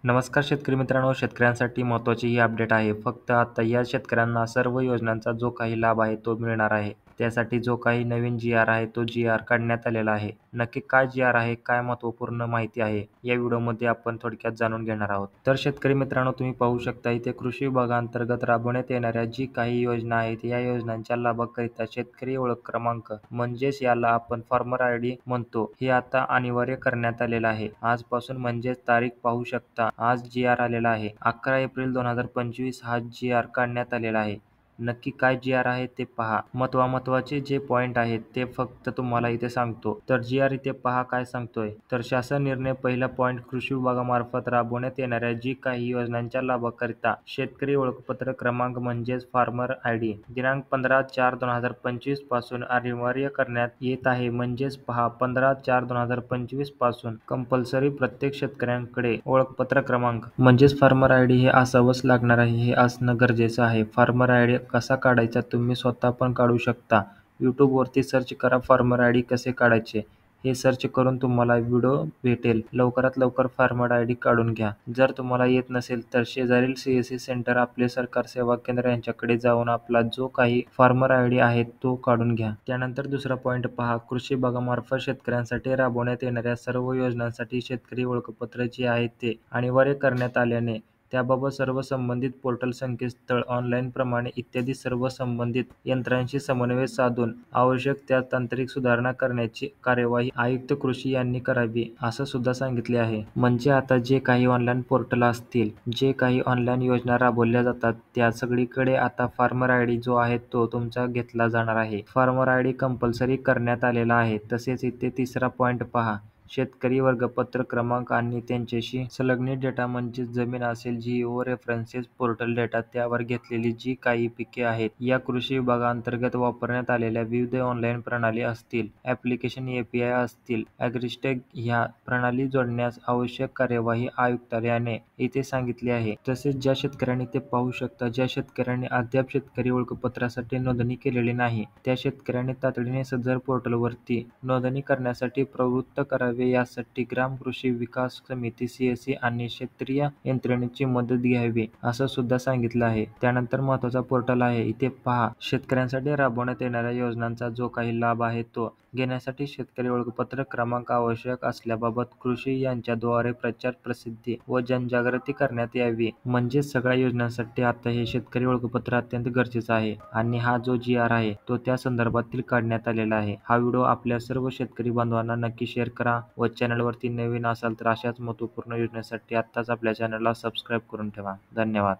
नमस्कार शेतकरी मित्रांनो, शेतकऱ्यांसाठी महत्त्वाची ही अपडेट आहे. फक्त आता या शेतकऱ्यांना सर्व योजनांचा जो काही लाभ आहे तो मिळणार आहे. त्यासाठी जो काही नवीन जी.आर. आहे तो जी.आर. काढण्यात आलेला आहे. नक्की काय जी.आर. आहे, काय महत्त्वपूर्ण माहिती आहे, या व्हिडिओमध्ये आपण थोडक्यात जाणून घेणार आहोत. तर शेतकरी मित्रांनो, तुम्ही पाहू शकता इथे कृषी विभागांतर्गत राबवण्यात येणाऱ्या जी काही योजना आहेत, या योजनांच्या लाभाकरिता शेतकरी ओळख क्रमांक म्हणजेच याला आपण फार्मर आय.डी. म्हणतो, हे आता अनिवार्य करण्यात आलेलं आहे. आजपासून म्हणजेच तारीख पाहू शकता. आज जी.आर. आलेला आहे. 11 एप्रिल 2025 हा जी.आर. काढण्यात आलेला आहे. नक्की काय जी.आर. आहे ते पहा. महत्त्वाचे जे पॉईंट आहेत ते फक्त तुम्हाला इथे सांगतो. तर जी.आर. इथे पहा काय सांगतोय. तर शासन निर्णय पहिला पॉईंट कृषी विभागामार्फत राबवण्यात येणाऱ्या जी काही योजनांच्या लाभाकरिता शेतकरी ओळखपत्र क्रमांक म्हणजेच फार्मर आय.डी. दिनांक 15/4/2025 पासून अनिवार्य करण्यात येत आहे. म्हणजेच पहा 15/4/2025 पासून कंपल्सरी प्रत्येक शेतकऱ्यांकडे ओळखपत्र क्रमांक म्हणजेच फार्मर आय.डी. हे असावंच लागणार आहे. हे असणं गरजेचं आहे. Farmer ID. कसा काढायचा तुम्ही स्वतः पण काढू शकता. यूट्यूबवरती सर्च करा फार्मर आय.डी. कसे काढायचे. हे सर्च करून तुम्हाला व्हिडिओ भेटेल. लवकरात लवकर फार्मर आय.डी. काढून घ्या. जर तुम्हाला येत नसेल तर शेजारील सी.एस.सी. सेंटर, आपले सरकार सेवा केंद्र यांच्याकडे जाऊन आपला जो काही फार्मर आय.डी. आहे तो काढून घ्या. त्यानंतर दुसरा पॉईंट पहा. कृषी विभागामार्फत शेतकऱ्यांसाठी राबवण्यात येणाऱ्या सर्व योजनांसाठी शेतकरी ओळखपत्र जे आहे ते अनिवार्य करण्यात आल्याने त्याबाबत सर्व संबंधित पोर्टल, संकेतस्थळ, ऑनलाईन प्रमाणे इत्यादी सर्व संबंधित यंत्रणांशी समन्वय साधून आवश्यक त्या तांत्रिक सुधारणा करण्याची कार्यवाही आयुक्त कृषी यांनी करावी, असं सुद्धा सांगितले आहे. म्हणजे आता जे काही ऑनलाईन पोर्टल असतील, जे काही ऑनलाईन योजना राबवल्या जातात, त्या सगळीकडे आता फार्मर आय.डी. जो आहे तो तुमचा घेतला जाणार आहे. Farmer ID. कंपल्सरी करण्यात आलेला आहे. तसेच इथे तिसरा पॉईंट पहा. शेतकरी वर्गपत्र क्रमांक आणि त्यांच्याशी संलग्नित डेटा म्हणजेच जमीन असेल, जिओ रेफरन्सेस पोर्टल डेटा, त्यावर घेतलेली जी काही पिके आहेत, या कृषी विभागांतर्गत वापरण्यात आलेल्या विविध ऑनलाईन प्रणाली असतील, ॲप्लिकेशन API असतील, ॲग्रिस्टेक ह्या प्रणाली जोडण्यास आवश्यक कार्यवाही आयुक्तालयाने इथे सांगितली आहे. तसेच ज्या शेतकऱ्यांनी ते पाहू शकता, ज्या शेतकऱ्यांनी अद्याप शेतकरी ओळखपत्रासाठी नोंदणी केलेली नाही, त्या शेतकऱ्यांनी तातडीने सदर पोर्टलवरती नोंदणी करण्यासाठी प्रवृत्त करावे. यासाठी ग्राम कृषी विकास समिती, सी.एस.सी. आणि क्षेत्रीय यंत्रणेची मदत घ्यावी, असं सुद्धा सांगितलं आहे. त्यानंतर महत्त्वाचा पोर्टल आहे. इथे पहा. शेतकऱ्यांसाठी राबवण्यात येणाऱ्या योजनांचा जो काही लाभ आहे तो घेण्यासाठी शेतकरी ओळखपत्र क्रमांक आवश्यक असल्याबाबत कृषी यांच्याद्वारे प्रचार, प्रसिद्धी व जनजागृती करण्यात यावी. म्हणजेच सगळ्या योजनांसाठी आता हे शेतकरी ओळखपत्र अत्यंत गरजेचं आहे आणि हा जो जी.आर. आहे तो त्या संदर्भातील काढण्यात आलेला आहे. हा व्हिडिओ आपल्या सर्व शेतकरी बांधवांना नक्की शेअर करा व चॅनलवरती नवीन असाल तर अशाच महत्त्वपूर्ण योजनेसाठी आत्ताच आपल्या चॅनलला सबस्क्राईब करून ठेवा. धन्यवाद.